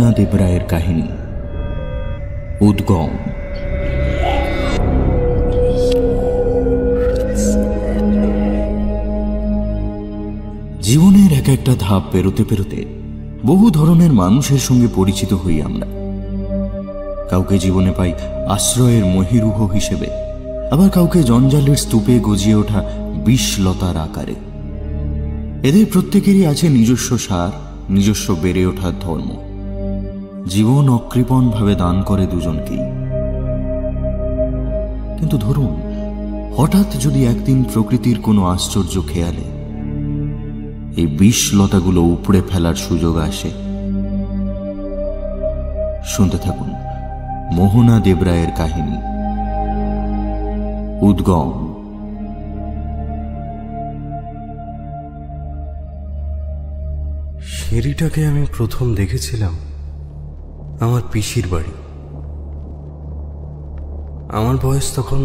মোহনা দেবরায়ের কাহিনী উদ্গম। জীবনের এক একটা ধাপ পেরোতে পেরোতে বহু ধরনের মানুষের সঙ্গে পরিচিত হই আমরা। কাউকে জীবনে পাই আশ্রয়ের মহিরুহ হিসেবে, আবার কাউকে জঞ্জালের স্তূপে গজিয়ে ওঠা বিষলতার আকারে। এদের প্রত্যেকেরই আছে নিজস্ব সার, নিজস্ব বেড়ে ওঠার ধর্ম। জীবন অকৃপণভাবে দান করে দুজনকেই। কিন্তু ধরুন, হঠাৎ যদি একদিন প্রকৃতির কোনো আশ্চর্য খেয়ালে এই বিষলতাগুলো উপড়ে ফেলার সুযোগ আসে। শুনতে থাকুন মোহনা দেবরায়ের কাহিনী উদ্গম। সিঁড়িটাকে আমি প্রথম দেখেছিলাম আমার পিসির বাড়ি। আমার বয়স তখন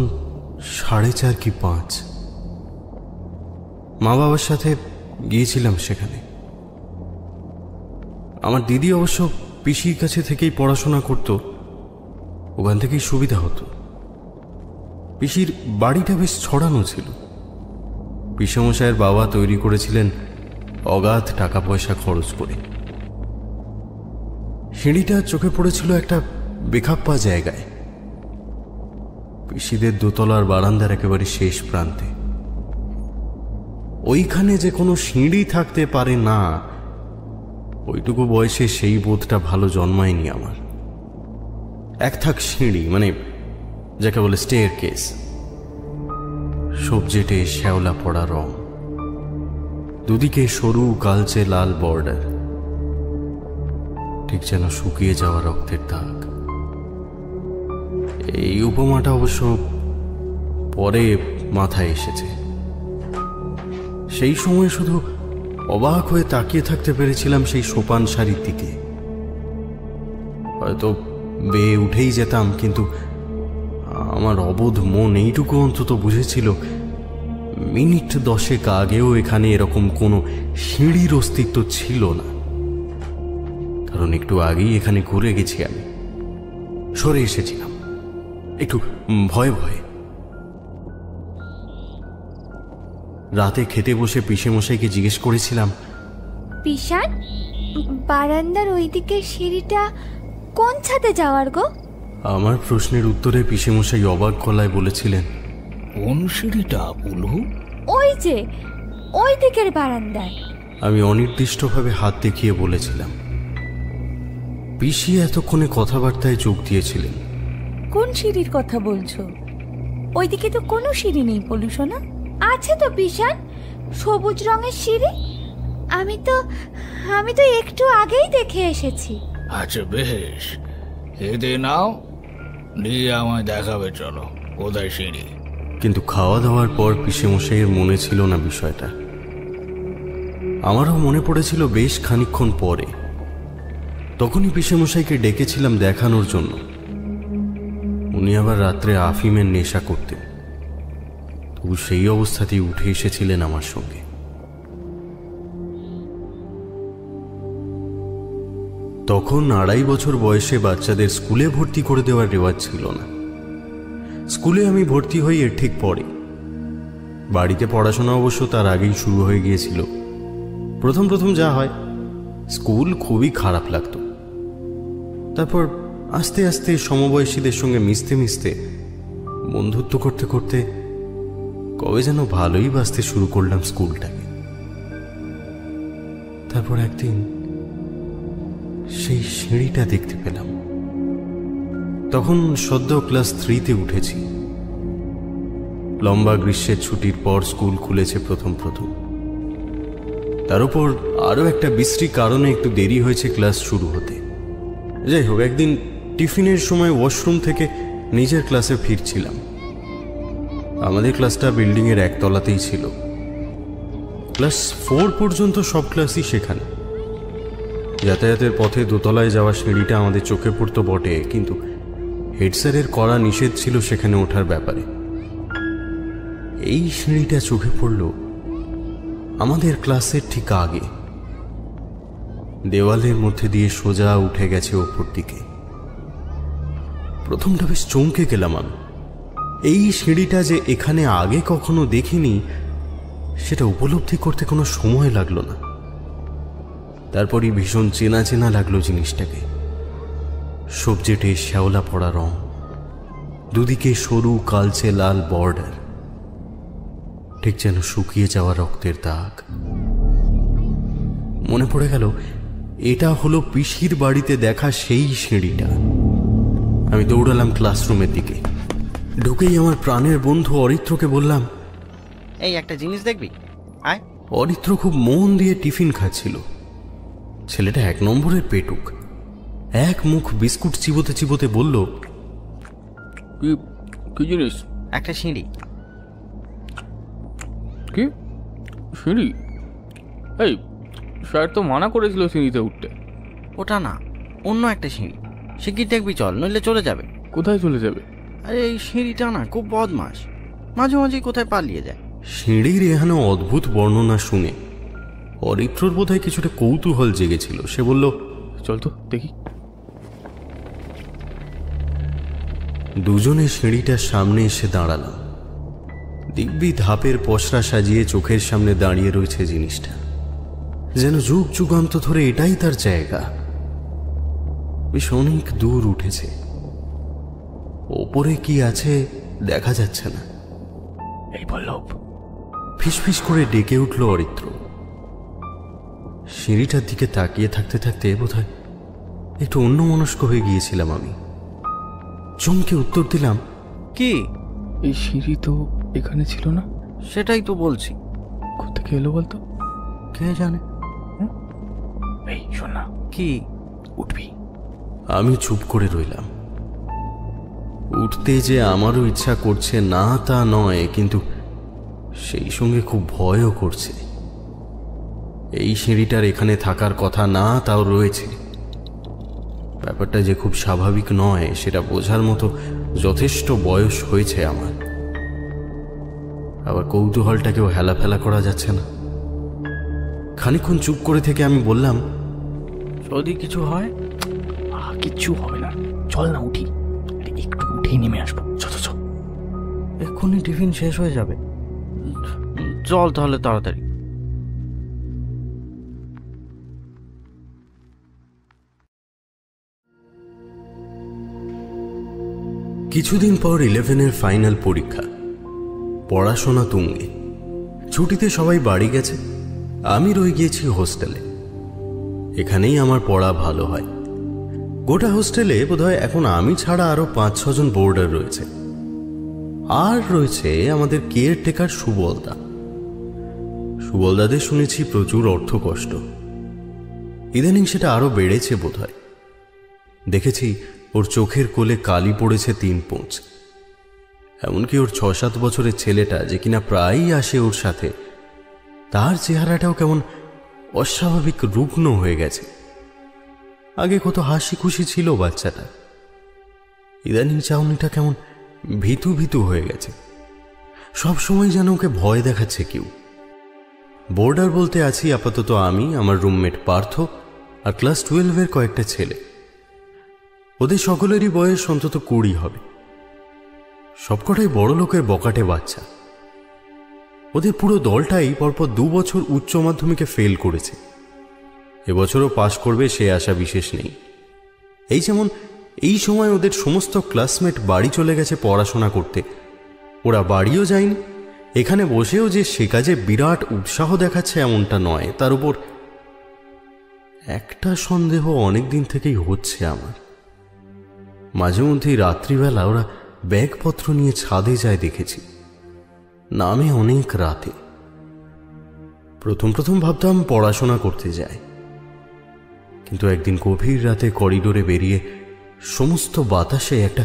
4.5 কি 5। মা বাবার সাথে গিয়েছিলাম সেখানে। আমার দিদি অবশ্য পিসির কাছে থেকেই পড়াশোনা করত, ওখান থেকেই সুবিধা হতো। পিসির বাড়িটা বেশ ছড়ানো ছিল। পিসেমশাইয়ের বাবা তৈরি করেছিলেন অগাধ টাকা পয়সা খরচ করে। সিঁড়িটা চোখে পড়েছিল একটা বেখাপ্পা জায়গায়, পিসিদের দোতলার বারান্দার একেবারে শেষ প্রান্তে। ওইখানে যে কোনো সিঁড়ি থাকতে পারে না, ওইটুকু বয়সে সেই বোধটা ভালো জন্মায়নি আমার। এক থাক সিঁড়ি, মানে যাকে বলে স্টেয়ার কেস, সবজেটে শ্যাওলা পড়া রং, দুদিকে সরু কালচে লাল বর্ডার, ঠিক যেন শুকিয়ে যাওয়া রক্তের দাগ। এই উপমাটা অবশ্য পরে মাথায় এসেছে। সেই সময় শুধু অবাক হয়ে তাকিয়ে থাকতে পেরেছিলাম সেই সোপান সারির দিকে। হয়তো বেয়ে উঠেই যেতাম, কিন্তু আমার অবোধ মন এইটুকু অন্তত বুঝেছিল মিনিট 10 আগেও এখানে এরকম কোনো সিঁড়ির অস্তিত্ব ছিল না। কারণ একটু আগেই এখানে ঘুরে গেছি আমি, সরে এসেছিলাম একটু ভয়ে ভয়ে। রাতে খেতে বসে পিসেমশাইকে জিজ্ঞেস করেছিলাম, পিসান, বারান্দার ওইদিকে সিঁড়িটা কোন ছাদে যাওয়ার গো? আমার প্রশ্নের উত্তরে পিসেমশাই অবাক গলায় বলেছিলেন, কোন সিঁড়িটা বুলু? ওই যে ওই দিকের বারান্দায়। আমি অনির্দিষ্টভাবে হাত দেখিয়ে বলেছিলাম। পিসি এতক্ষণে কথাবার্তায় যোগ দিয়েছিলেন। কোন সিঁড়ির কথা বলছো? ওইদিকে তো কোনো সিঁড়ি নেই পলু সোনা। আছে তো পিসান, সবুজ রঙের সিঁড়ি। আমি তো একটু আগেই দেখে এসেছি। আচ্ছা বেশ, খেতে নাও, নিয়ে আমায় দেখাবে, চলো কোথায় সিঁড়ি। কিন্তু খাওয়া দাওয়ার পর পিসেমশাইয়ের মনে ছিল না বিষয়টা। আমারও মনে পড়েছিল বেশ খানিকক্ষণ পরে। তখনই পিসেমশাইকে ডেকেছিলাম দেখানোর জন্য। উনি আবার রাত্রে আফিমের নেশা করতেন, তবু সেই অবস্থাতেই উঠে এসেছিলেন আমার সঙ্গে। তখন 2.5 বছর বয়সে বাচ্চাদের স্কুলে ভর্তি করে দেওয়ার রেওয়াজ ছিল না। স্কুলে আমি ভর্তি হই এর ঠিক পরে। বাড়িতে পড়াশোনা অবশ্য তার আগেই শুরু হয়ে গিয়েছিল। প্রথম প্রথম যা হয়, স্কুল খুবই খারাপ লাগতো। তারপর আস্তে আস্তে সমবয়সীদের সঙ্গে মিশতে মিশতে, বন্ধুত্ব করতে করতে কবে যেন ভালোই বাসতে শুরু করলাম স্কুলটাকে। তারপর একদিন সেই সিঁড়িটা দেখতে পেলাম। তখন সদ্য ক্লাস 3-তে উঠেছি। লম্বা গ্রীষ্মের ছুটির পর স্কুল খুলেছে প্রথম। তার উপর আরও একটা বিশ্রী কারণে একটু দেরি হয়েছে ক্লাস শুরু হতে। যাই হোক, একদিন টিফিনের সময় ওয়াশরুম থেকে নিজের ক্লাসে ফিরছিলাম। আমাদের ক্লাসটা বিল্ডিংয়ের 1 তলাতেই ছিল। ক্লাস 4 পর্যন্ত সব ক্লাসই সেখানে। যাতায়াতের পথে দোতলায় যাওয়া সিঁড়িটা আমাদের চোখে পড়তো বটে, কিন্তু হেড স্যারের কড়া নিষেধ ছিল সেখানে ওঠার ব্যাপারে। এই সিঁড়িটা চোখে পড়ল আমাদের ক্লাসের ঠিক আগে। দেওয়ালের মধ্যে দিয়ে সোজা উঠে গেছে ওপর দিকে। প্রথমটা বেশ চমকে গেলাম আমি। এই সিঁড়িটা যে এখানে আগে কখনো দেখিনি সেটা উপলব্ধি করতে কোনো সময় লাগলো না। তারপরই ভীষণ চেনা চেনা লাগলো জিনিসটাকে। সবজেটে শ্যাওলা পড়া রং, দুদিকে সরু কালচে লাল বর্ডার, ঠিক যেন শুকিয়ে যাওয়া রক্তের দাগ। মনে পড়ে গেল এটা হলো পিসির বাড়িতে দেখা সেই সিঁড়িটা। আমি দৌড়ালাম ক্লাসরুমের দিকে। ঢুকেই আমার প্রাণের বন্ধু অরিত্রকে বললাম, এই একটা জিনিস দেখবি, আয়। অরিত্র খুব মন দিয়ে টিফিন খাচ্ছিল। ছেলেটা 1 নম্বরের পেটুক। এক মুখ বিস্কুট চিবোতে চিবোতে বলল, কি জিনিস? একটা সিঁড়ি। কি সিঁড়ি? এই স্যার তো মানা করেছিল সিঁড়িতে উঠতে। ওটা না, অন্য একটা সিঁড়ি। শিগগির দেখবি, চল, নইলে চলে যাবে। কোথায় চলে যাবে? আরে এই সিঁড়িটা না খুব বদমাস, মাঝে মাঝে কোথায় পালিয়ে যায়। সিঁড়ির এখানে অদ্ভুত বর্ণনা শুনে অরিত্রর বোধহয় কিছুটা কৌতূহল জেগেছিল। সে বলল, চল তো দেখি। দুজনে সিঁড়িটার সামনে এসে দাঁড়ালাম। দিব্যি ধাপের পসরা সাজিয়ে চোখের সামনে দাঁড়িয়ে রয়েছে জিনিসটা, যেন যুগ যুগান্ত ধরে এটাই তার জায়গা। বেশ অনেক দূর উঠেছে, ওপরে কি আছে দেখা যাচ্ছে না। এই বল্লভ, ফিসফিস করে ডেকে উঠল অরিত্র। সিঁড়িটার দিকে তাকিয়ে থাকতে থাকতে বোধহয় একটু অন্যমনস্ক হয়ে গিয়েছিলাম আমি। চমকে উত্তর দিলাম, কি? এই সিঁড়ি তো এখানে ছিল না। সেটাই তো বলছি। কোথেকে এলো বলতো? কে জানে। এই শোন না। কি? উঠবি? আমি চুপ করে রইলাম। উঠতে যে আমারও ইচ্ছা করছে না তা নয়, কিন্তু সেই সঙ্গে খুব ভয়ও করছে। এই সিঁড়িটার এখানে থাকার কথা না তাও রয়েছে। ব্যাপারটা যে খুব স্বাভাবিক নয় সেটা বোঝার মতো যথেষ্ট বয়স হয়েছে আমার। আবার কৌতূহলটাকেও হেলাফেলা করা যাচ্ছে না। খানিকক্ষণ চুপ করে থেকে আমি বললাম, যদি কিছু হয়? কিচ্ছু হবে না, চল না উঠি। একটু উঠেই নেমে আসবো। চল চল। এক্ষুনি টিফিন শেষ হয়ে যাবে। চল তাহলে তাড়াতাড়ি। কিছুদিন পর 11-এর ফাইনাল পরীক্ষা। পড়াশোনা তুঙ্গে। ছুটিতে সবাই বাড়ি গেছে, আমি রয়ে গিয়েছি হোস্টেলে। এখানেই আমার পড়া ভালো হয়। গোটা হোস্টেলে বোধহয় এখন আমি ছাড়া আরো 5-6 জন বোর্ডার রয়েছে। আর রয়েছে আমাদের কেয়ারটেকার সুবলদা। সুবলদাদের শুনেছি প্রচুর অর্থ কষ্ট। ইদানিং সেটা আরো বেড়েছে বোধহয়। দেখেছি ওর চোখের কোলে কালি পড়েছে 3 পোঁচ। এমনকি ওর 6-7 বছরের ছেলেটা যে কিনা প্রায়ই আসে ওর সাথে, তার চেহারাটাও কেমন অস্বাভাবিক রুগ্ন হয়ে গেছে। আগে কত হাসি খুশি ছিল বাচ্চাটা, ইদানিং চাউনিটা কেমন ভীতু ভীতু হয়ে গেছে। সবসময় যেন ওকে ভয় দেখাচ্ছে কেউ। বোর্ডার বলতে আছি আপাতত আমি, আমার রুমমেট পার্থ আর ক্লাস 12-এর কয়েকটা ছেলে। ওদের সকলেরই বয়স অন্তত 20 হবে। সবকটাই বড় লোকের বকাটে বাচ্চা। ওদের পুরো দলটাই পরপর 2 বছর উচ্চ মাধ্যমিকে ফেল করেছে। এবছরও পাশ করবে সে আশা বিশেষ নেই। এই যেমন এই সময় ওদের সমস্ত ক্লাসমেট বাড়ি চলে গেছে পড়াশোনা করতে, ওরা বাড়িও যায়নি। এখানে বসেও যে সে কাজে বিরাট উৎসাহ দেখাচ্ছে এমনটা নয়। তার উপর একটা সন্দেহ অনেক দিন থেকেই হচ্ছে আমার। মাঝে মধ্যেই রাত্রিবেলা ওরা ব্যাগপত্র নিয়ে ছাদে যায় দেখেছি, নামে অনেক রাতে। প্রথম প্রথম ভাবতাম পড়াশোনা করতে যায়, কিন্তু একদিন গভীর রাতে করিডোরে বেরিয়ে সমস্ত বাতাসে একটা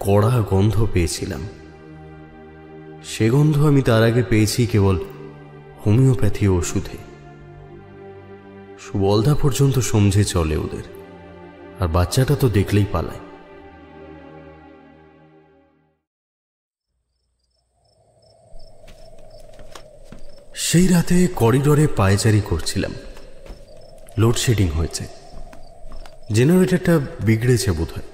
কড়া গন্ধ পেয়েছিলাম। সে গন্ধ আমি তার আগে পেয়েছি কেবল হোমিওপ্যাথি ওষুধে। সুবলদা পর্যন্ত সমঝে চলে ওদের, আর বাচ্চাটা তো দেখলেই পালায়। সেই রাতে করিডোরে পায়চারি করছিলাম। লোডশেডিং হয়েছে, জেনারেটরটা বিগড়েছে বোধহয়।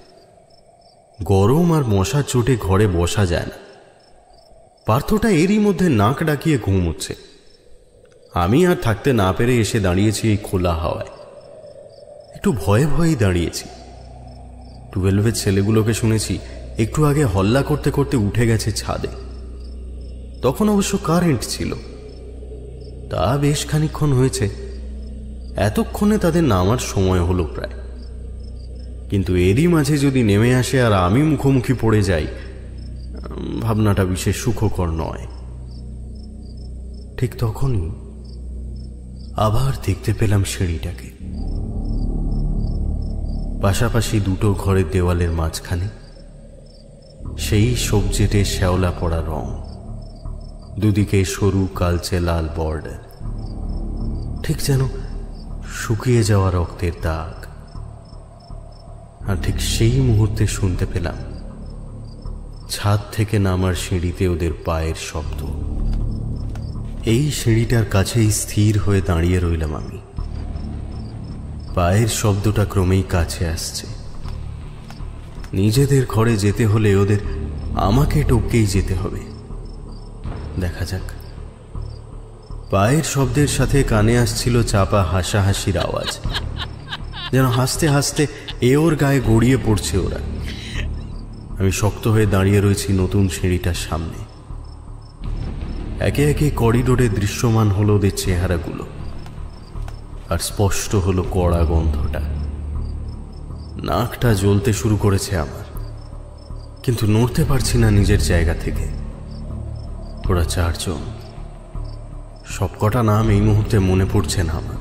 গরম আর মশার চোটে ঘরে বসা যায় না। পার্থটা এরই মধ্যে নাক ডাকিয়ে ঘুমোচ্ছে। আমি আর থাকতে না পেরে এসে দাঁড়িয়েছি এই খোলা হাওয়ায়। একটু ভয়ে ভয়েই দাঁড়িয়েছি। 12-এর ছেলেগুলোকে শুনেছি একটু আগে হল্লা করতে করতে উঠে গেছে ছাদে। তখন অবশ্য কারেন্ট ছিল। তা বেশ খানিকক্ষণ হয়েছে। এতক্ষণে তাদের নামার সময় হলো প্রায়। কিন্তু এরই মাঝে যদি নেমে আসে আর আমি মুখোমুখি পড়ে যাই, ভাবনাটা বিশেষ সুখকর নয়। ঠিক তখনই আবার দেখতে পেলাম সিঁড়িটাকে। পাশাপাশি দুটো ঘরের দেওয়ালের মাঝখানে সেই সবজেটে শ্যাওলা পড়া রং, দুদিকে সরু কালচে লাল বর্ডার, ঠিক যেন শুকিয়ে যাওয়া রক্তের দাগ। আর ঠিক সেই মুহূর্তে শুনতে পেলাম ছাদ থেকে নামার সিঁড়িতে ওদের পায়ের শব্দ। এই সিঁড়িটার কাছেই স্থির হয়ে দাঁড়িয়ে রইলাম আমি। পায়ের শব্দটা ক্রমেই কাছে আসছে। নিজেদের ঘরে যেতে হলে ওদের আমাকে টপকেই যেতে হবে। দেখা যাক। পায়ের শব্দের সাথে কানে আসছিল চাপা হাসাহাসির আওয়াজ, যেন হাসতে হাসতে ওর গায়ে গড়িয়ে পড়ছে ওরা। আমি শক্ত হয়ে দাঁড়িয়ে রয়েছি নতুন সিঁড়িটার সামনে। একে একে করিডোরে দৃশ্যমান হলো ওদের চেহারাগুলো, আর স্পষ্ট হলো কড়া গন্ধটা। নাকটা জ্বলতে শুরু করেছে আমার, কিন্তু নড়তে পারছি না নিজের জায়গা থেকে। ওরা 4 জন। সবকটা নাম এই মুহূর্তে মনে পড়ছে না আমার।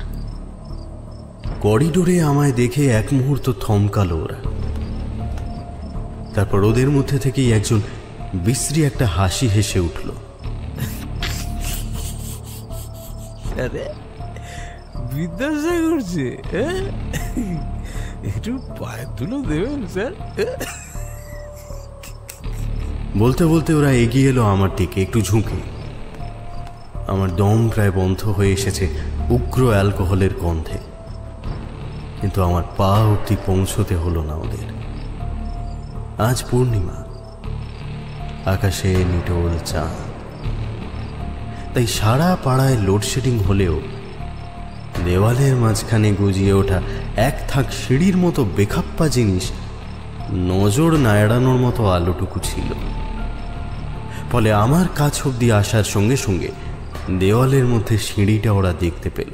করিডোরে আমায় দেখে এক মুহূর্ত থমকালো ওরা। তারপর ওদের মধ্যে থেকেই একজন বিশ্রী একটা হাসি হেসে উঠল। বিদ্যাসা করছে, একটু পায়ের তুলো দেবেন স্যার? বলতে বলতে ওরা এগিয়ে এলো আমার দিকে একটু ঝুঁকে। আমার দম প্রায় বন্ধ হয়ে এসেছে উগ্র অ্যালকোহলের গন্ধে, কিন্তু আমার পা অবধি পৌঁছতে হলো না ওদের। আজ পূর্ণিমা, আকাশে নিটোল চাঁদ। তাই সারা পাড়ায় লোডশেডিং হলেও দেওয়ালের মাঝখানে গজিয়ে ওঠা এক থাক সিঁড়ির মতো বেখাপ্পা জিনিস নজর না এড়ানোর মতো আলোটুকু ছিল। ফলে আমার কাছ অব্দি আসার সঙ্গে সঙ্গে দেওয়ালের মধ্যে সিঁড়িটা ওরা দেখতে পেল।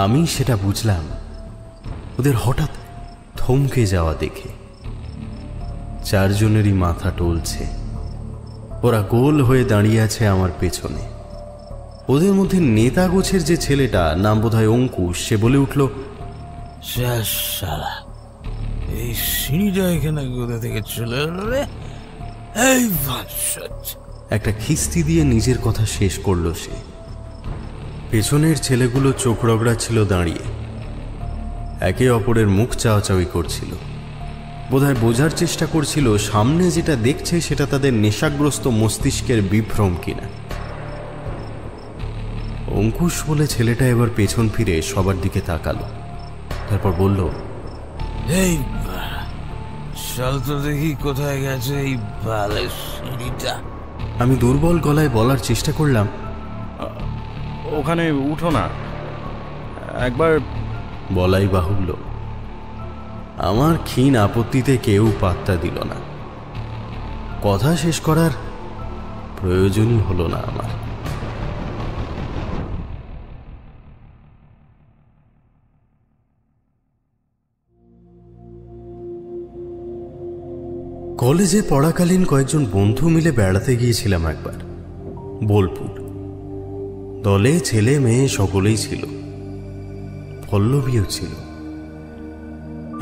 আমি সেটা বুঝলাম ওদের হঠাৎ থমকে যাওয়া দেখে। 4 জনেরই মাথা টলছে। ওরা গোল হয়ে দাঁড়িয়ে আছে আমার পেছনে। ওদের মধ্যে নেতা গোছের যে ছেলেটা, নাম বোধহয় অঙ্কুশ, সে বলে উঠল, শালা, এই সিঁড়িটা এখানে কোথা থেকে চলে এলো রে? এই একটা খিস্তি দিয়ে নিজের কথা শেষ করলো সে। পেছনের ছেলেগুলো চোখ রগড়া ছিল দাঁড়িয়ে, একে অপরের মুখ চাওয়াচাওয়ি করছিল। বোধহয় বোঝার চেষ্টা করছিল সামনে যেটা দেখছে সেটা তাদের নেশাগ্রস্ত মস্তিষ্কের বিভ্রম কিনা। অঙ্কুশ বলে ছেলেটা এবার পেছন ফিরে সবার দিকে তাকালো, তারপর বলল, এই চল তো দেখি কোথায় গেছে এই বালের সিঁড়িটা। আমি দুর্বল গলায় বলার চেষ্টা করলাম, ওখানে উঠো না একবার। বলাই বাহুল্য, আমার ক্ষীণ আপত্তিতে কেউ পাত্তা দিল না। কথা শেষ করার প্রয়োজনই হলো না আমার। কলেজে পড়াকালীন কয়েকজন বন্ধু মিলে বেড়াতে গিয়েছিলাম একবার বোলপুর। দলে ছেলে মেয়ে সকলেই ছিল, পল্লবীও ছিল।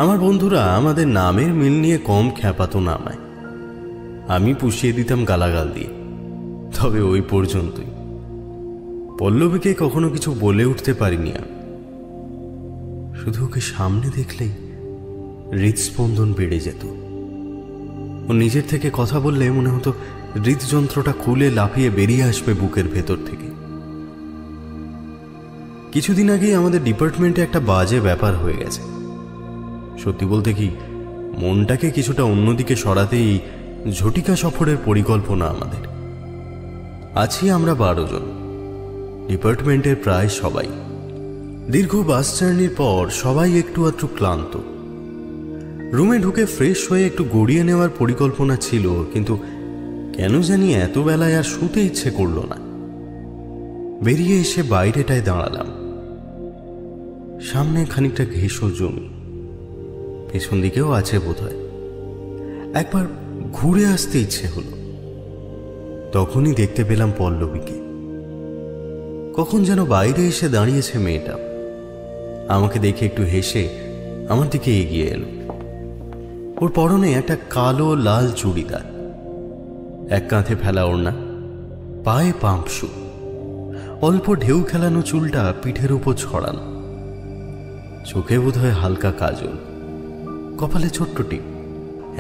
আমার বন্ধুরা আমাদের নামের মিল নিয়ে কম খ্যাপাতো না আমায়। আমি পুষিয়ে দিতাম গালাগাল দিয়ে, তবে ওই পর্যন্তই। পল্লবীকে কখনো কিছু বলে উঠতে পারিনি আমি। শুধু ওকে সামনে দেখলেই হৃদস্পন্দন বেড়ে যেত। ও নিজের থেকে কথা বললে মনে হতো হৃদযন্ত্রটা খুলে লাফিয়ে বেরিয়ে আসবে বুকের ভেতর থেকে। কিছুদিন আগেই আমাদের ডিপার্টমেন্টে একটা বাজে ব্যাপার হয়ে গেছে। সত্যি বলতে কি, মনটাকে কিছুটা অন্যদিকে সরাতেই ঝটিকা সফরের পরিকল্পনা আমাদের। আছি আমরা 12 জন, ডিপার্টমেন্টের প্রায় সবাই। দীর্ঘ বাস জার্নির পর সবাই একটু আধটু ক্লান্ত। রুমে ঢুকে ফ্রেশ হয়ে একটু গড়িয়ে নেওয়ার পরিকল্পনা ছিল, কিন্তু কেন জানি এত বেলায় আর শুতে ইচ্ছে করল না। বেরিয়ে এসে বাইরেটায় দাঁড়ালাম। সামনে খানিকটা ঘেঁষো জমি, পেছন দিকেও আছে বোধহয়। একবার ঘুরে আসতে ইচ্ছে হলো। তখনই দেখতে পেলাম পল্লবীকে। কখন যেন বাইরে এসে দাঁড়িয়েছে মেয়েটা। আমাকে দেখে একটু হেসে আমার দিকে এগিয়ে এলো। ওর পরনে একটা কালো লাল চুড়িদার, এক কাঁধে ফেলা ওড়না, পায়ে পাম্প শু, অল্প ঢেউ খেলানো চুলটা পিঠের উপর ছড়ানো, চোখে বোধহয় হালকা কাজল, কপালে ছোট্ট টিপ।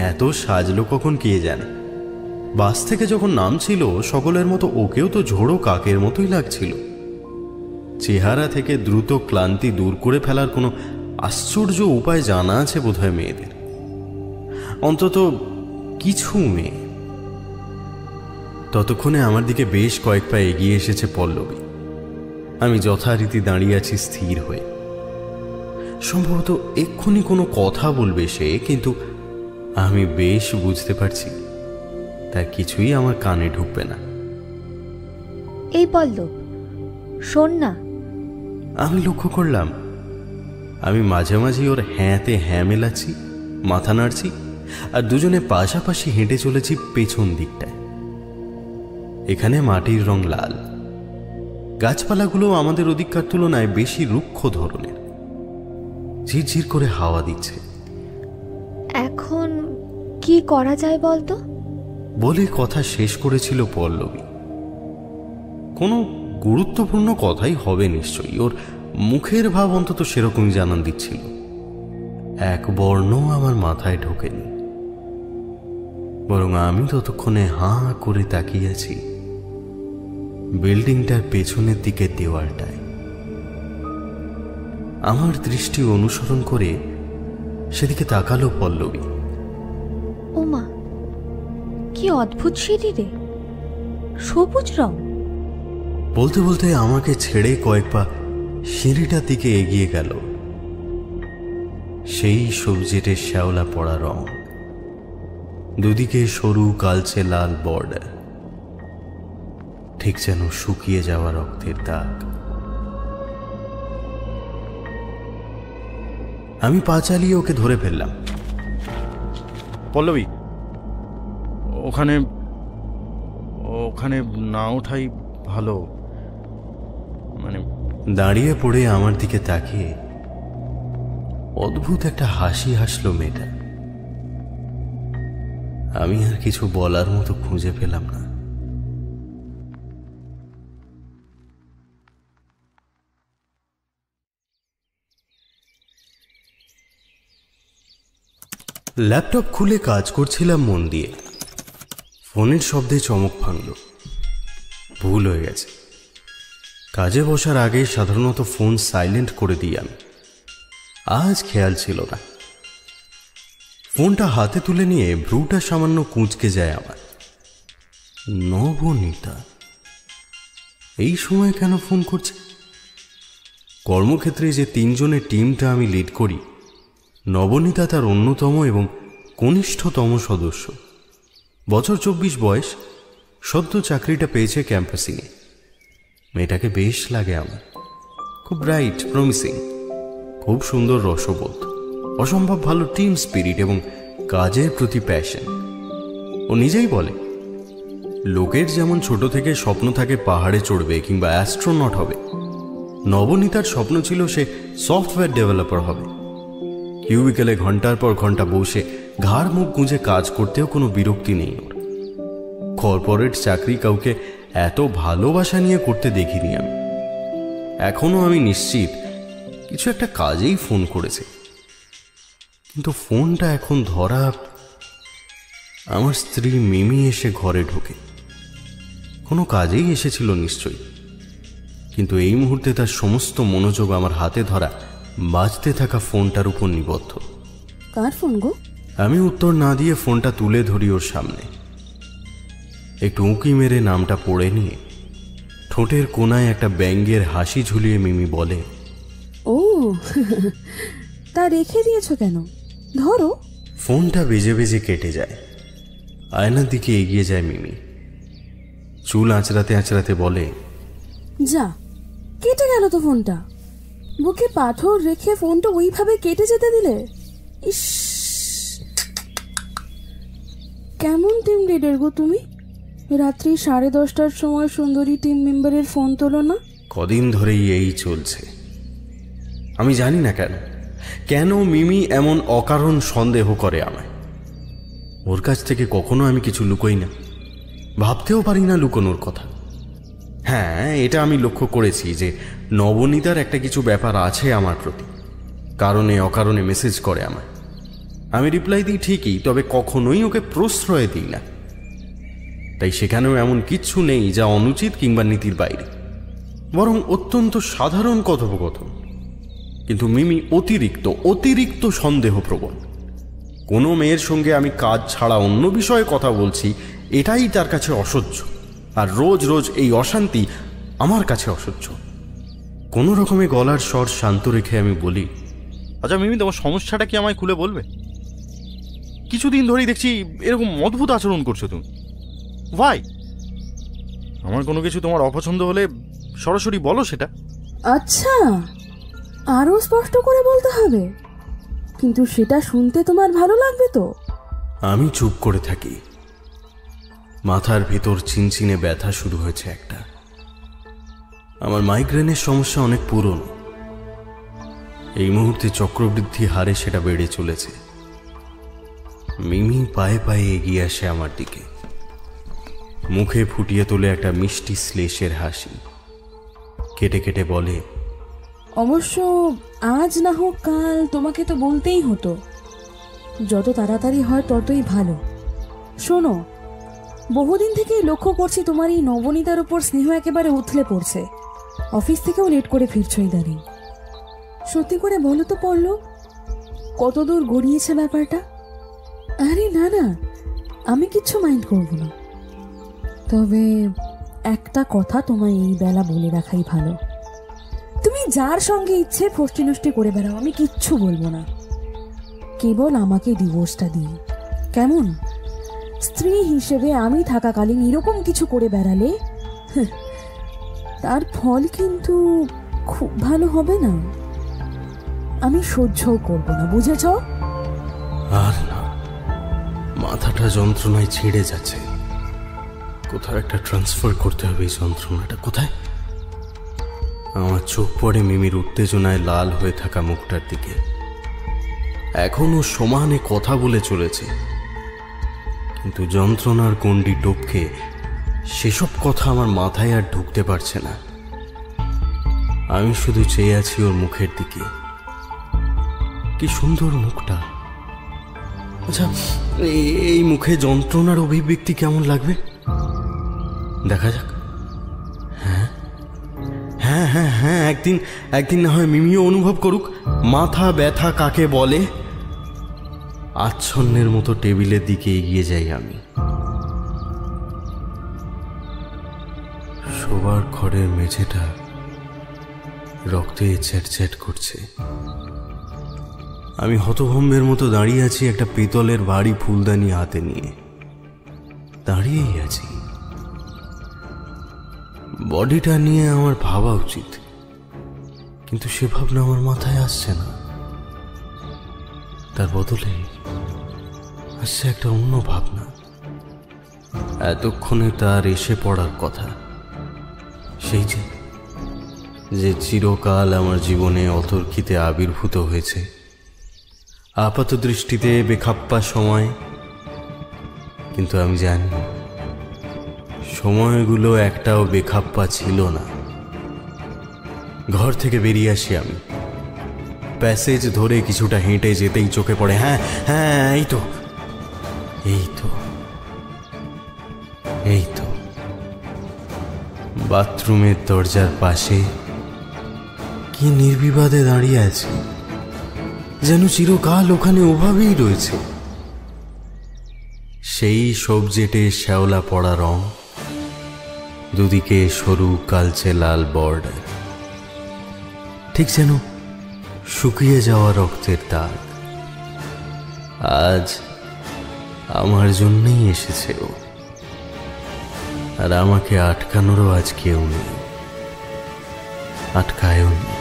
এত সাজলো কখন কে জানে। বাস থেকে যখন নামছিল সকলের মতো ওকেও তো ঝোড়ো কাকের মতোই লাগছিল। চেহারা থেকে দ্রুত ক্লান্তি দূর করে ফেলার কোনো আশ্চর্য উপায় জানা আছে বোধহয় মেয়েদের, অন্তত কিছু মেয়ে। ততক্ষণে আমার দিকে বেশ কয়েক পা এগিয়ে এসেছে পল্লবী। আমি যথারীতি দাঁড়িয়ে আছি স্থির হয়ে। সম্ভবত এক্ষুনি কোনো কথা বলবে সে, কিন্তু আমি বেশ বুঝতে পারছি তার কিছুই আমার কানে ঢুকবে না। এই পল্লব, শোন না। আমি লক্ষ্য করলাম আমি মাঝে মাঝে ওর হ্যাঁতে হ্যাঁ মেলাচ্ছি, মাথা নাড়ছি, আর দুজনে পাশাপাশি হেঁটে চলেছি পেছন দিকটায়। এখানে মাটির রং লাল, গাছপালাগুলো আমাদের ওদিককার তুলনায় বেশি রুক্ষ ধরনের। ঝিরঝির করে হাওয়া দিচ্ছে। এখন কি করা যায় বলতো? বলে কথা শেষ করেছিল পল্লবী। কোনো গুরুত্বপূর্ণ কথাই হবে নিশ্চয়ই। ওর মুখের ভাব অন্তত সেরকমই জানান দিচ্ছিল। এক বর্ণ আমার মাথায় ঢোকেনি, বরং আমি ততক্ষণে হাঁ করে তাকিয়ে আছি বিল্ডিংটার পেছনের দিকে দেওয়ালটায়। আমার দৃষ্টি অনুসরণ করে সেদিকে তাকালো পল্লবী। ওমা, কি অদ্ভুত সিঁড়ি রে, সবুজ রং। বলতে বলতে আমাকে ছেড়ে কয়েক পা সিঁড়িটার দিকে এগিয়ে গেল। সেই সবজিটে শ্যাওলা পড়া রং, দুদিকে সরু কালচে লাল বর্ডার, ঠিক যেন শুকিয়ে যাওয়া রক্তের দাগ। আমি পা চালিয়ে ওকে ধরে ফেললাম। পল্লবী, ওখানে ওখানে না ওঠাই ভালো। মানে দাঁড়িয়ে পড়ে আমার দিকে তাকিয়ে অদ্ভুত একটা হাসি হাসলো মেয়েটা। আমি আর কিছু বলার মতো খুঁজে পেলাম না। ল্যাপটপ খুলে কাজ করছিলাম মন দিয়ে। ফোনের শব্দে চমক ভাঙল। ভুল হয়ে গেছে। কাজে বসার আগে সাধারণত ফোন সাইলেন্ট করে দিই আমি। আজ খেয়াল ছিল না। ফোনটা হাতে তুলে নিয়ে ভ্রুটা সামান্য কুঁচকে যায় আমার। নবনীতা এই সময় কেন ফোন করছে? কর্মক্ষেত্রে যে 3 জনের টিমটা আমি লিড করি, নবনীতা তার অন্যতম এবং কনিষ্ঠতম সদস্য। বছর 24 বয়স, সদ্য চাকরিটা পেয়েছে ক্যাম্পাসিংয়ে। মেয়েটাকে বেশ লাগে আমার। খুব ব্রাইট, প্রমিসিং, খুব সুন্দর রসবোধ, অসম্ভব ভালো টিম স্পিরিট এবং কাজের প্রতি প্যাশন। ও নিজেই বলে, লোকের যেমন ছোট থেকে স্বপ্ন থাকে পাহাড়ে চড়বে কিংবা অ্যাস্ট্রোনট হবে, নবনীতার স্বপ্ন ছিল সে সফটওয়্যার ডেভেলপার হবে। কিউবিকেলে ঘন্টার পর ঘন্টা বসে ঘাড় মুখ গুঁজে কাজ করতেও কোনো বিরক্তি নেই ওর। কর্পোরেট চাকরি কাউকে এত ভালোবাসা নিয়ে করতে দেখিনি আমি। এখনো আমি নিশ্চিত কিছু একটা কাজেই ফোন করেছে, কিন্তু ফোনটা এখন ধরা। আমার স্ত্রী মিমি এসে ঘরে ঢোকে। কোনো কাজেই এসেছিল নিশ্চয়ই, কিন্তু এই মুহূর্তে তার সমস্ত মনোযোগ আমার হাতে ধরা বাজতে থাকা ফোনটার উপর নিবদ্ধ। কার ফোন গো? আমি উত্তর না দিয়ে ফোনটা তুলে ধরি ওর সামনে। একটু উঁকি মেরে নামটা পড়ে নিয়ে ঠোঁটের কোনায় একটা ব্যঙ্গের হাসি ঝুলিয়ে মিমি বলে, ও তা রেখে দিয়েছো কেন? ধরো। ফোনটা বেজে বেজে কেটে যায়। আয়নার দিকে এগিয়ে যায় মিমি। চুল আঁচড়াতে আঁচড়াতে বলে, যা, কেটে গেল তো ফোনটা। বুকে পাথর রেখে ফোনটা ওইভাবে কেটে যেতে দিলে? ইস, কেমন টিম লিডার গো তুমি? রাত্রি 10:30টার সময় সুন্দরী টিম মেম্বারের ফোন তোলো না? কদিন ধরেই এই চলছে। আমি জানি না কেন মিমি এমন অকারণ সন্দেহ করে আমায়। ওর কাছ থেকে কখনো আমি কিছু লুকোই না, ভাবতেও পারি না লুকোনোর কথা। হ্যাঁ, এটা আমি লক্ষ্য করেছি যে নবনীতার একটা কিছু ব্যাপার আছে আমার প্রতি, কারণে অকারণে মেসেজ করে আমায়। আমি রিপ্লাই দিই ঠিকই, তবে কখনোই ওকে প্রশ্রয় দিই না। তাই সেখানেও এমন কিচ্ছু নেই যা অনুচিত কিংবা নীতির বাইরে, বরং অত্যন্ত সাধারণ কথোপকথন। কিন্তু মিমি অতিরিক্ত সন্দেহপ্রবণ। কোনো মেয়ের সঙ্গে আমি কাজ ছাড়া অন্য বিষয়ে কথা বলছি, এটাই তার কাছে অসহ্য। আর রোজ রোজ এই অশান্তি আমার কাছে অসহ্য। কোনো রকমে গলার স্বর শান্ত রেখে আমি বলি, আচ্ছা মিমি, তোমার সমস্যাটা কি আমায় খুলে বলবে? কিছুদিন ধরেই দেখছি এরকম অদ্ভুত আচরণ করছো তুমি। ভাই, আমার কোনো কিছু তোমার অপছন্দ হলে সরাসরি বলো সেটা। আচ্ছা, আরো স্পষ্ট করে বলতে হবে, কিন্তু সেটা শুনতে তোমার ভালো লাগবে তো? আমি চুপ করে থাকি। মাথার ভেতর চিনচিনে ব্যথা শুরু হয়েছে একটা। আমার মাইগ্রেনের সমস্যা অনেক পুরনো। এই মুহূর্তে চক্রবৃদ্ধি হারে সেটা বেড়ে চলেছে। মিমি পায়ে পায়ে এগিয়ে আসে আমার দিকে, মুখে ফুটিয়ে তোলে একটা মিষ্টি শ্লেষের হাসি। কেটে কেটে বলে, অবশ্য আজ না হোক কাল তোমাকে তো বলতেই হতো। যত তাড়াতাড়ি হয় ততই ভালো। শোনো, বহুদিন থেকেই লক্ষ্য করছি তোমার এই নবনীতার উপর স্নেহ একেবারে উথলে পড়ছে। অফিস থেকেও লেট করে ফিরছো ইদানিং। সত্যি করে বলো তো পড়লো, কতদূর গড়িয়েছে ব্যাপারটা? আরে না না, আমি কিচ্ছু মাইন্ড করব না। তবে একটা কথা তোমায় এই বেলা বলে রাখাই ভালো। তুমি যার সঙ্গে ইচ্ছে ফষ্টি নষ্টি করে বেড়াও, আমি কিচ্ছু বলবো না। কেবল আমাকে ডিভোর্সটা দিই, কেমন? স্ত্রী হিসেবে আমি থাকাকালীন এরকম কিছু করে বেড়ালে তার ফল কিন্তু খুব ভালো হবে না। আমি সহ্যও করবো না, বুঝেছ? আর না, মাথাটা যন্ত্রণায় ছিঁড়ে যাচ্ছে। কোথাও একটা ট্রান্সফার করতে হবে এই যন্ত্রণাটা। কোথায়? আমার চোখ পড়ে মিমির উত্তেজনায় লাল হয়ে থাকা মুখটার দিকে। এখনো সমানে কথা বলে চলেছে, কিন্তু যন্ত্রণার গণ্ডি টপকে সেসব কথা আমার মাথায় আর ঢুকতে পারছে না। আমি শুধু চেয়ে আছি ওর মুখের দিকে। কি সুন্দর মুখটা। আচ্ছা, এই মুখে যন্ত্রণার অভিব্যক্তি কেমন লাগবে দেখা যাক। হ্যাঁ হ্যাঁ হ্যাঁ হ্যাঁ, একদিন না হয় মিমিও অনুভব করুক মাথা ব্যথা কাকে বলে। আচ্ছন্নের মতো টেবিলের দিকে এগিয়ে যাই আমি। শোবার ঘরের মেঝেটা রক্তে চ্যাটচ্যাট করছে। আমি হতভম্বের মতো দাঁড়িয়ে আছি একটা পিতলের ভারী ফুলদানি হাতে নিয়ে। দাঁড়িয়েই আছি। বডিটা নিয়ে আমার ভাবা উচিত, কিন্তু সে ভাবনা আমার মাথায় আসছে না। তার বদলে আসছে একটা অন্য ভাবনা। এতক্ষণে তার এসে পড়ার কথা, সেই যে চিরকাল আমার জীবনে অতর্কিতে আবির্ভূত হয়েছে, আপাত দৃষ্টিতে বেখাপ্পা সময়। কিন্তু আমি জানি সময়গুলো একটাও বেখাপ্পা ছিল না। ঘর থেকে বেরিয়ে আসি আমি। প্যাসেজ ধরে কিছুটা হেঁটে যেতেই চোখে পড়ে, হ্যাঁ হ্যাঁ, এই তো বাথরুমের দরজার পাশে কি নির্বিবাদে দাঁড়িয়ে আছে, যেন চিরকাল ওখানে ওভাবেই রয়েছে। সেই সবজেটে শ্যাওলা পড়া রং, দুদিকে সরু কালচে লাল বর্ডার, ঠিক যেন শুকিয়ে যাওয়া রক্তের দাগ। আজ আমার জন্যই এসেছে ও, আর আমাকে আটকানোরও আজ কেউ নেই, আটকায়ও নেই।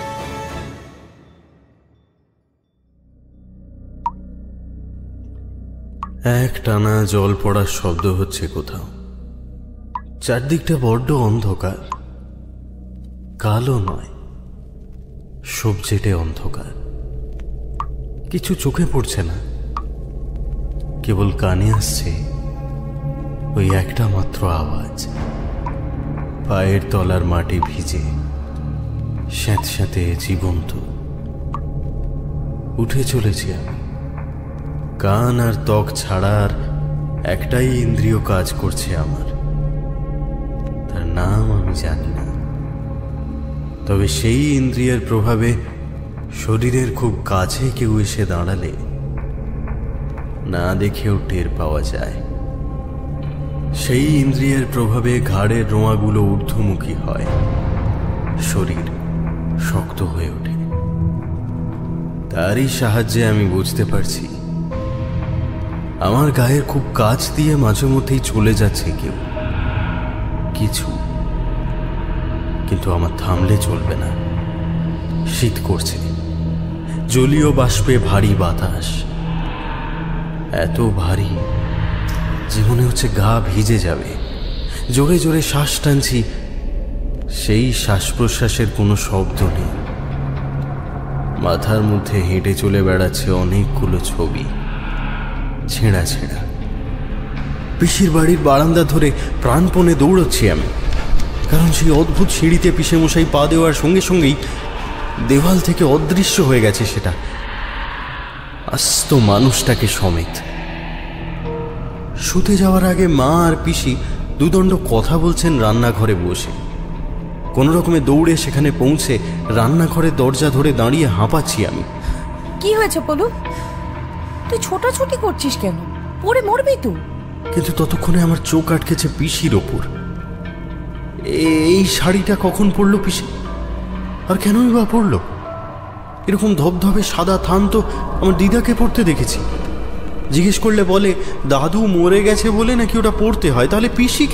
এক টানা জল পড়ার শব্দ হচ্ছে কোথাও। চারদিকটা বড্ড অন্ধকার, কালো নয়, সবজেটে অন্ধকার। কিছু চোখে পড়ছে না, কেবল কানে আসছে ওই একটা মাত্র আওয়াজ। পায়ের তলার মাটি ভিজে, স্যাঁতস্যাঁতে জীবন্ত। উঠে চলেছি আমি। কান আর ত্বক ছাড়ার একটাই ইন্দ্রিয় কাজ করছে আমার, তার নাম আমি জানি না। তবে সেই ইন্দ্রিয়ের প্রভাবে শরীরের খুব কাছে কেউ এসে দাঁড়ালে না দেখেও টের পাওয়া যায়। সেই ইন্দ্রিয়ের প্রভাবে ঘাড়ের রোঁয়াগুলো ঊর্ধ্বমুখী হয়, শরীর শক্ত হয়ে ওঠে। তারই সাহায্যে আমি বুঝতে পারছি আমার গায়ের খুব কাছ দিয়ে মাঝে মধ্যেই চলে যাচ্ছে কেউ, কিছু। কিন্তু আমার থামলে চলবে না। শীত করছে, জলীয় বাষ্পে ভারী বাতাস, এত ভারী যে মনে হচ্ছে গা ভিজে যাবে। জোরে জোরে শ্বাস টানছি, সেই শ্বাস প্রশ্বাসের কোনো শব্দ নেই। মাথার মধ্যে হেঁটে চলে বেড়াচ্ছে অনেকগুলো ছবি, ছেঁড়া ছেঁড়া। পিসির বাড়ির বারান্দা ধরে প্রাণপণে দৌড়চ্ছি আমি, কারণ সেই অদ্ভুত সিঁড়িতে পিসেমশাই পা দেওয়ার সঙ্গে সঙ্গেই দেওয়াল থেকে অদৃশ্য হয়ে গেছে সেটা, আস্ত মানুষটাকে সমেত। শুতে যাওয়ার আগে মা আর পিসি দুদণ্ড কথা বলছেন রান্নাঘরে বসে। কোনো রকমে দৌড়ে সেখানে পৌঁছে রান্নাঘরের দরজা ধরে দাঁড়িয়ে হাঁপাচ্ছি আমি। কি হয়েছে পলু? তুই ছোটাছুটি করছিস কেন? পড়ে মরবি তুই। কিন্তু ততক্ষণে আমার চোখ আটকেছে পিসির ওপর। এই শাড়িটা কখন পরলো পিসি? আর কেনই বা পরলো? এরকম ধবধবে সাদা থান তো আমার দিদাকে পরতে দেখেছি। জিজ্ঞেস করলে বলে দাদু মরে গেছে বলে নাকি ওটা পরতে হয়। তাহলে পিসি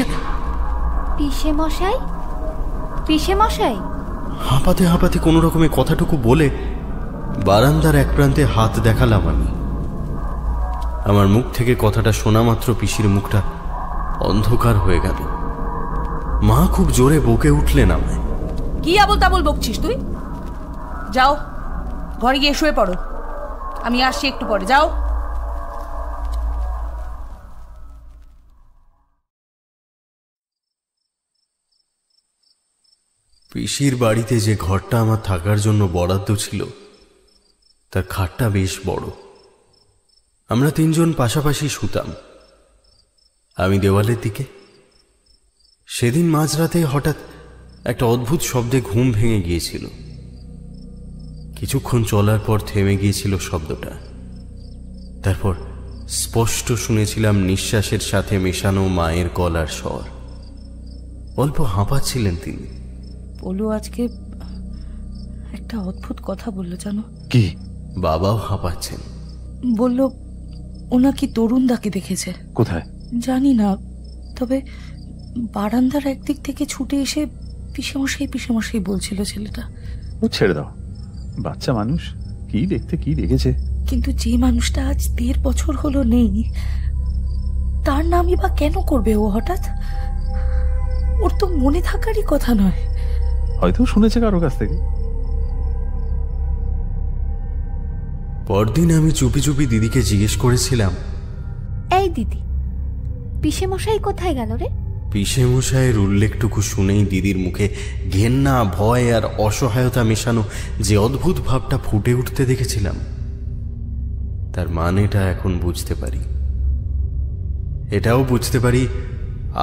পিসে মশাই, পিসে মশাই। হাঁপাতে হাঁপাতে কোনো রকমে কথাটুকু বলে বারান্দার এক প্রান্তে হাত দেখালাম আমি। আমার মুখ থেকে কথাটা শোনা মাত্র পিসির মুখটা অন্ধকার হয়ে গেল। মা খুব জোরে বকে উঠলেন আমায়। কি আবল তাবল বকছিস তুই? যাও ঘরে গিয়ে শুয়ে পড়ো, আমি আসছি একটু পরে। যাও। পিসির বাড়িতে যে ঘরটা আমার থাকার জন্য বরাদ্দ ছিল তার খাটটা বেশ বড়। আমরা তিনজন পাশাপাশি শুতাম, আমি দেওয়ালের দিকে। সেদিন মাঝরাতে হঠাৎ একটা অদ্ভুত শব্দে ঘুম ভেঙে গিয়েছিল। কিছুক্ষণ চলার পর থেমে গিয়েছিল শব্দটা। তারপর স্পষ্ট শুনেছিলাম নিঃশ্বাসের সাথে মেশানো মায়ের গলার স্বর। অল্প হাঁপাচ্ছিলেন তিনি। পলু আজকে একটা অদ্ভুত কথা বললো জানো? কি? বাবাও হাঁপাচ্ছেন। বলল ও নাকি তরুণদাকে দেখেছে। কোথায়? জানি না, তবে বারান্দার একদিক থেকে ছুটে এসে পিসেমশাই পিসেমশাই বলছিল ছেলেটা। ও ছেড়ে দাও, বাচ্চা মানুষ, কি দেখতে কি দেখেছে। কিন্তু যে মানুষটা আজ 1.5 বছর হলো নেই, তার নামই বা কেন করবে ও হঠাৎ? ওর তো মনে থাকারই কথা নয়। হয়তো শুনেছে কারো কাছ থেকে। পরদিন আমি চুপি চুপি দিদিকে জিজ্ঞেস করেছিলাম, এই দিদি, পিসে মশাই কোথায় গেল রে? পিসে মশাইয়ের উল্লেখটুকু শুনেই দিদির মুখে ঘেন্না, ভয় আর অসহায়তা মেশানো যে অদ্ভুত ভাবটা ফুটে উঠতে দেখেছিলাম, তার মানেটা এখন বুঝতে পারি। এটাও বুঝতে পারি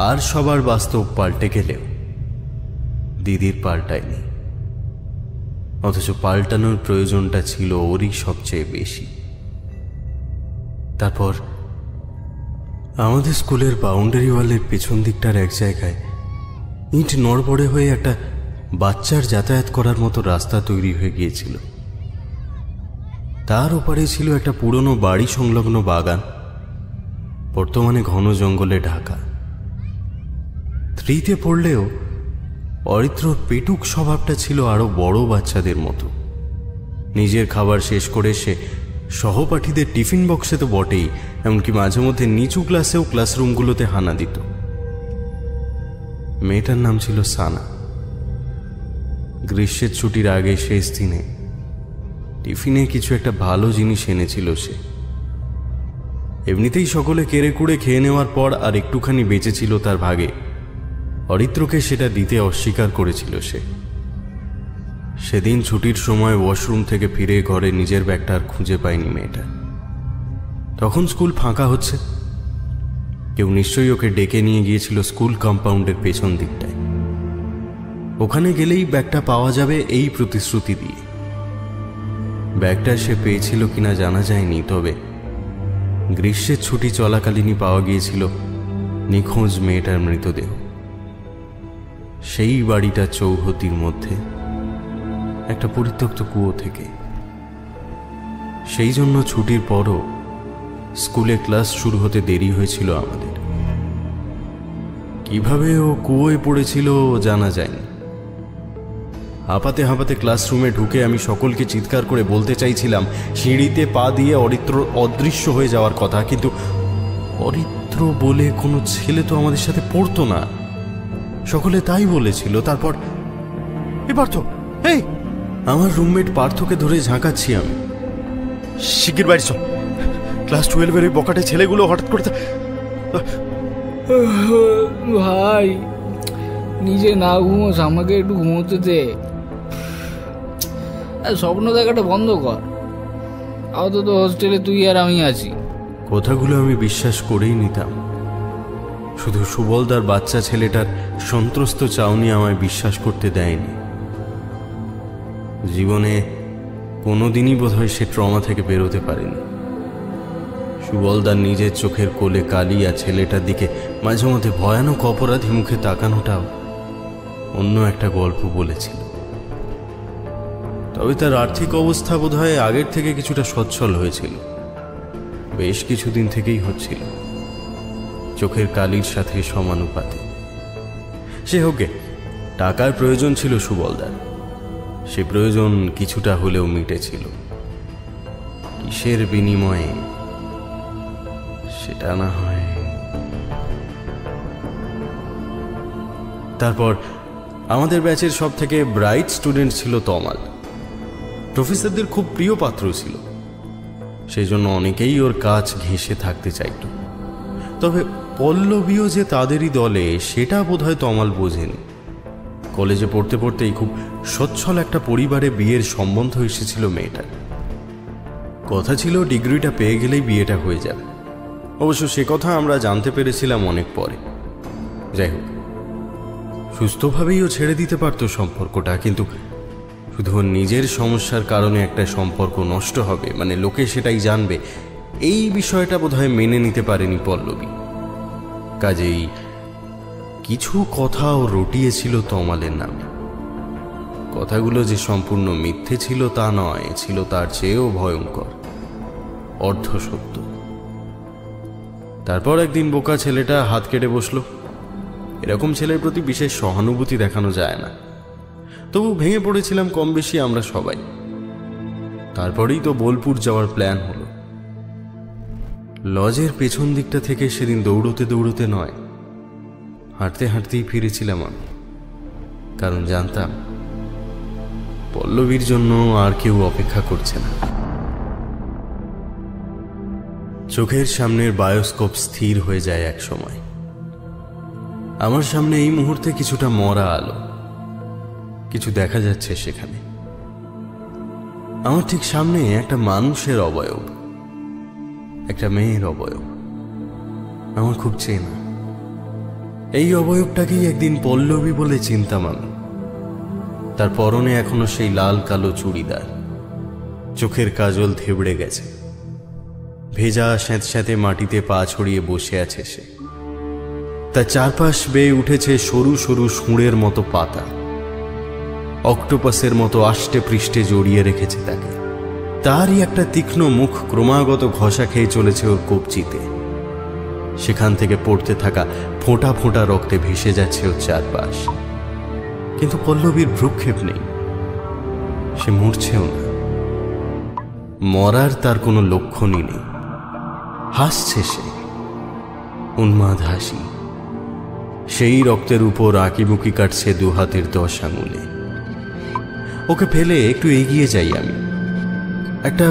আর সবার বাস্তব পাল্টে গেলেও দিদির পাল্টায়নি, অথচ পাল্টানোর প্রয়োজনটা ছিল ওরই সবচেয়ে বেশি। তারপর আমাদের স্কুলের বাউন্ডারি ওয়ালের পেছন দিকটার এক জায়গায় ইট নড়বড়ে হয়ে একটা বাচ্চার যাতায়াত করার মতো রাস্তা তৈরি হয়ে গিয়েছিল। তার ওপারে ছিল একটা পুরনো বাড়ি সংলগ্ন বাগান, বর্তমানে ঘন জঙ্গলে ঢাকা। 3তে পড়লেও অরিত্রর পেটুক স্বভাবটা ছিল আরো বড় বাচ্চাদের মতো। নিজের খাবার শেষ করে সে সহপাঠীদের টিফিন বক্সে তো বটেই, এমনকি মাঝে মধ্যে নিচু ক্লাসেও ক্লাসরুমগুলোতে হানা দিত। মেয়েটার নাম ছিল সানা। গ্রীষ্মের ছুটির আগে শেষ দিনে টিফিনে কিছু একটা ভালো জিনিস এনেছিল সে। এমনিতেই সকলে কেড়ে কুড়ে খেয়ে নেওয়ার পর আর একটুখানি বেঁচেছিল তার ভাগে। অরিত্রকে সেটা দিতে অস্বীকার করেছিল সে। সেদিন ছুটির সময় ওয়াশরুম থেকে ফিরে ঘরে নিজের ব্যাগটা আর খুঁজে পায়নি মেয়েটা। তখন স্কুল ফাঁকা হচ্ছে। কেউ নিশ্চয়ই ওকে ডেকে নিয়ে গিয়েছিল স্কুল কম্পাউন্ডের পেছন দিকটায়। ওখানে গেলেই ব্যাগটা পাওয়া যাবে এই প্রতিশ্রুতি দিয়ে। ব্যাগটা সে পেয়েছিল কিনা জানা যায়নি, তবে গ্রীষ্মের ছুটি চলাকালীনই পাওয়া গিয়েছিল নিখোঁজ মেয়েটার মৃতদেহ। সেই বাড়িটা চৌহতির মধ্যে একটা পরিত্যক্ত কুয়ো থেকে। সেই জন্য ছুটির পরও স্কুলে ক্লাস শুরু হতে দেরি হয়েছিল আমাদের। কিভাবে ও কুয়োয় পড়েছিল জানা যায়নি। হাঁপাতে হাঁপাতে ক্লাসরুমে ঢুকে আমি সকলকে চিৎকার করে বলতে চাইছিলাম সিঁড়িতে পা দিয়ে অরিত্র অদৃশ্য হয়ে যাওয়ার কথা, কিন্তু অরিত্র বলে কোনো ছেলে তো আমাদের সাথে পড়তো না। সকলে তাই বলেছিল। তারপর এবার তো এই আমার রুমমেট পার্থকে ধরে ঝাঁকাচ্ছি আমি, শিগগির বাড়ি চল। ক্লাস 12-এর ওই বকাটে ছেলেগুলো হঠাৎ করে ভাই নিজে না ঘুমোস, আমাকে একটু ঘুমোতে দে। স্বপ্ন দেখাটা বন্ধ কর। আপাতত হোস্টেলে তুই আর আমি আছি। কথাগুলো আমি বিশ্বাস করেই নিতাম, শুধু সুবলদার বাচ্চা ছেলেটার সন্ত্রস্ত চাউনি আমায় বিশ্বাস করতে দেয়নি। জীবনে কোনোদিনই বোধহয় সে ট্রমা থেকে বেরোতে পারেনি। সুবলদার নিজের চোখের কোলে কালিয়া ছেলেটার দিকে মাঝে মধ্যে ভয়ানক অপরাধী মুখে তাকানোটাও অন্য একটা গল্প বলেছিল। তবে তার আর্থিক অবস্থা বোধহয় আগের থেকে কিছুটা সচ্ছল হয়েছিল। বেশ কিছুদিন থেকেই হচ্ছিল, চোখের কালির সাথে সমানুপাতে। সে হোকে, টাকার প্রয়োজন ছিল সুবলদার। সে প্রয়োজন কিছুটা হলেও মিটেছিল। কিসের বিনিময়ে সেটা না হয়। তারপর আমাদের ব্যাচের সব থেকে ব্রাইট স্টুডেন্ট ছিল তমাল। প্রফেসরদের খুব প্রিয় পাত্র ছিল, সেই জন্য অনেকেই ওর কাজ ঘেঁষে থাকতে চাইত। তবে পল্লবীও যে তাদেরই দলে সেটা বোধহয় তমাল বোঝেনি। কলেজে পড়তে পড়তেই খুব সচ্ছল একটা পরিবারে বিয়ের সম্বন্ধ এসেছিল মেয়েটার। কথা ছিল ডিগ্রিটা পেয়ে গেলেই বিয়েটা হয়ে যাবে। অবশ্য সে কথা আমরা জানতে পেরেছিলাম অনেক পরে। যাই হোক, সুস্থভাবেই ও ছেড়ে দিতে পারত সম্পর্কটা, কিন্তু শুধু নিজের সমস্যার কারণে একটা সম্পর্ক নষ্ট হবে, মানে লোকে সেটাই জানবে, এই বিষয়টা বোধহয় মেনে নিতে পারেনি পল্লবী। কাজেই কিছু কথাও রটিয়েছিল তমালের নামে। কথাগুলো যে সম্পূর্ণ মিথ্যে ছিল তা নয়, ছিল তার চেয়েও ভয়ঙ্কর, অর্ধসত্য। তারপর একদিন বোকা ছেলেটা হাত কেটে বসলো। এরকম ছেলের প্রতি বিশেষ সহানুভূতি দেখানো যায় না, তবু ভেঙে পড়েছিলাম কম বেশি আমরা সবাই। তারপরেই তো বোলপুর যাওয়ার প্ল্যান হলো। লজের পেছন দিকটা থেকে সেদিন দৌড়তে দৌড়তে নয়, হাঁটতে হাঁটতেই ফিরেছিলাম আমি, কারণ জানতাম পল্লবীর জন্য আর কেউ অপেক্ষা করছে না। চোখের সামনের বায়োস্কোপ স্থির হয়ে যায় এক সময়। আমার সামনে এই মুহূর্তে কিছুটা মরা আলো, কিছু দেখা যাচ্ছে সেখানে। আমার ঠিক সামনে একটা মানুষের অবয়ব, একটা মেয়ের অবয়ব, আমার খুব চেনা। এই অবয়বটাকেই একদিন পল্লবী বলে চিনতাম আমি। তার পরনে এখনো সেই লাল কালো চুড়িদার, চোখের কাজল থেবড়ে গেছে, ভেজা স্যাঁতস্যাঁতে মাটিতে পা ছড়িয়ে বসে আছে সে। তার চারপাশ বেয়ে উঠেছে সরু সরু সুঁড়ের মতো পাতা, অক্টোপাসের মতো আষ্টে পৃষ্ঠে জড়িয়ে রেখেছে তাকে। তারই একটা তীক্ষ্ণ মুখ ক্রমাগত ঘষা খেয়ে চলেছে ওর কবজিতে, সেখান থেকে পড়তে থাকা ফোঁটা ফোঁটা রক্তে ভেসে যাচ্ছে ওর চারপাশ। কিন্তু পল্লবীর ভ্রুক্ষেপ নেই, সে মরছেও না, মরার তার কোনো লক্ষণই নেই। হাসছে সে, উন্মাদ হাসি, সেই রক্তের উপর আঁকিবুকি কাটছে দু হাতের 10 আঙুলে। ওকে ফেলে একটু এগিয়ে যাই আমি। একটা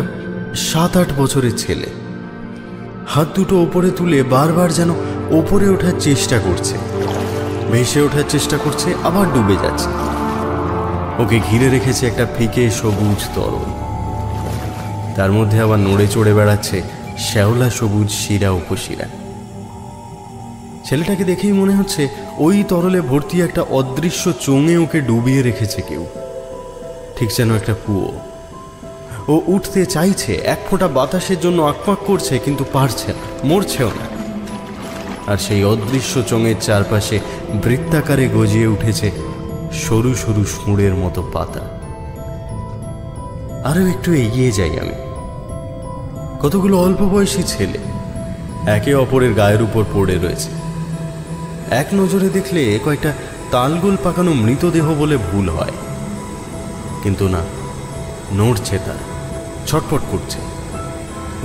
7-8 বছরের ছেলে, হাত দুটো ওপরে তুলে বারবার যেন ওপরে ওঠার চেষ্টা করছে, ভেসে ওঠার চেষ্টা করছে, আবার ডুবে যাচ্ছে। ওকে ঘিরে রেখেছে একটা ফিকে সবুজ তরল, তার মধ্যে আবার নড়ে চড়ে বেড়াচ্ছে শ্যাওলা সবুজ শিরা উপশিরা। ছেলেটাকে দেখেই মনে হচ্ছে ওই তরলে ভর্তি একটা অদৃশ্য চোঙে ওকে ডুবিয়ে রেখেছে কেউ, ঠিক যেন একটা কুয়ো। ও উঠতে চাইছে, এক ফোঁটা বাতাসের জন্য আকপাক করছে, কিন্তু পারছে না, মরছেও না। আর সেই অদৃশ্য চোঙের চারপাশে বৃত্তাকারে গজিয়ে উঠেছে সরু সরু সুঁড়ের মতো পাতা। আরো একটু এগিয়ে যাই আমি। কতগুলো অল্প বয়সী ছেলে একে অপরের গায়ের উপর পড়ে রয়েছে। এক নজরে দেখলে কয়েকটা তালগোল পাকানো মৃতদেহ বলে ভুল হয়, কিন্তু না, নড়ছে তারা, ছটফট করছে,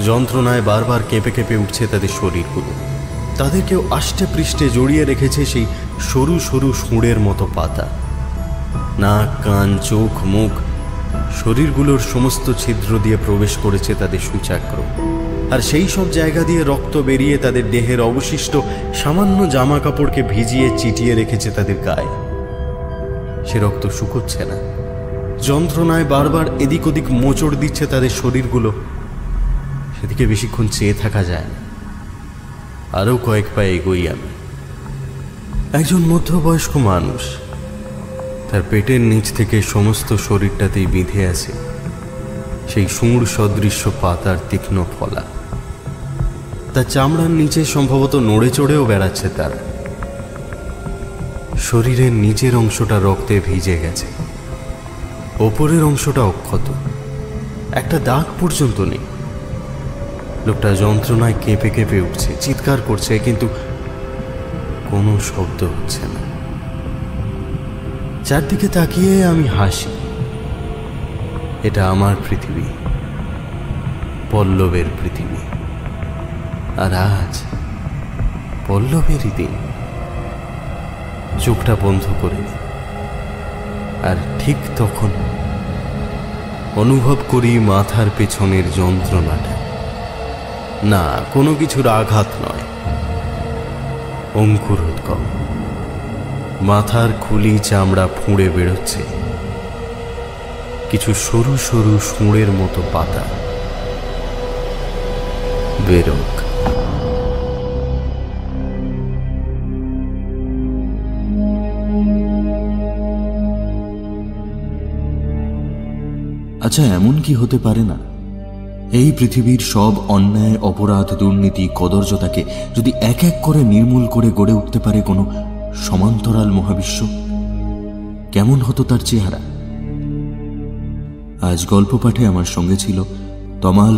যন্ত্রণায় বারবার কেঁপে কেঁপে উঠছে তাদের শরীরগুলো। তাদেরকেও আষ্টে পৃষ্ঠে জড়িয়ে রেখেছে সেই সরু সরু সুঁড়ের মতো পাতা। নাক, কান, চোখ, মুখ, শরীরগুলোর সমস্ত ছিদ্র দিয়ে প্রবেশ করেছে তাদের সূচাগ্র, আর সেই সব জায়গা দিয়ে রক্ত বেরিয়ে তাদের দেহের অবশিষ্ট সামান্য জামা কাপড়কে ভিজিয়ে চিটিয়ে রেখেছে তাদের গায়ে। সে রক্ত শুকোচ্ছে না, যন্ত্রণায় বারবার এদিক ওদিক মোচড় দিচ্ছে তাদের শরীরগুলো। সেদিকে বেশিক্ষণ চেয়ে থাকা যায় না। আরও কয়েক পা এগোই আমি। একজন মধ্যবয়স্ক মানুষ, তার পেটের নিচ থেকে সমস্ত শরীরটাতেই বিঁধে আছে সেই সুঁড় সদৃশ্য পাতার তীক্ষ্ণ ফলা। তার চামড়ার নিচে সম্ভবত নড়ে চড়েও বেড়াচ্ছে তারা। শরীরের নিচের অংশটা রক্তে ভিজে গেছে, ওপরের অংশটা অক্ষত, একটা দাগ পর্যন্ত নেই। লোকটা যন্ত্রণায় কেঁপে কেঁপে উঠছে, চিৎকার করছে, কিন্তু কোনো শব্দ হচ্ছে না। চারদিকে তাকিয়ে আমি হাসি। এটা আমার পৃথিবী, পল্লবের পৃথিবী। আর আজ পল্লবেরই দিন। চোখটা বন্ধ করে নি, আর ঠিক তখন অনুভব করি মাথার পেছনের যন্ত্রণাটা। না, কোনো কিছুর আঘাত নয়, অঙ্কুরোদ্গম। মাথার খুলি চামড়া ফুঁড়ে বেরোচ্ছে কিছু সরু সরু সুঁড়ের মতো পাতা। বেরোক। আচ্ছা, এমন কি হতে পারে না এই পৃথিবীর সব অন্যায়, অপরাধ, দুর্নীতি, কদর্যতাকে যদি এক এক করে নির্মূল করে গড়ে উঠতে পারে কোনো সমান্তরাল মহাবিশ্ব, কেমন হতো তার চেহারা? আজ গল্প পাঠে আমার সঙ্গে ছিল তমাল।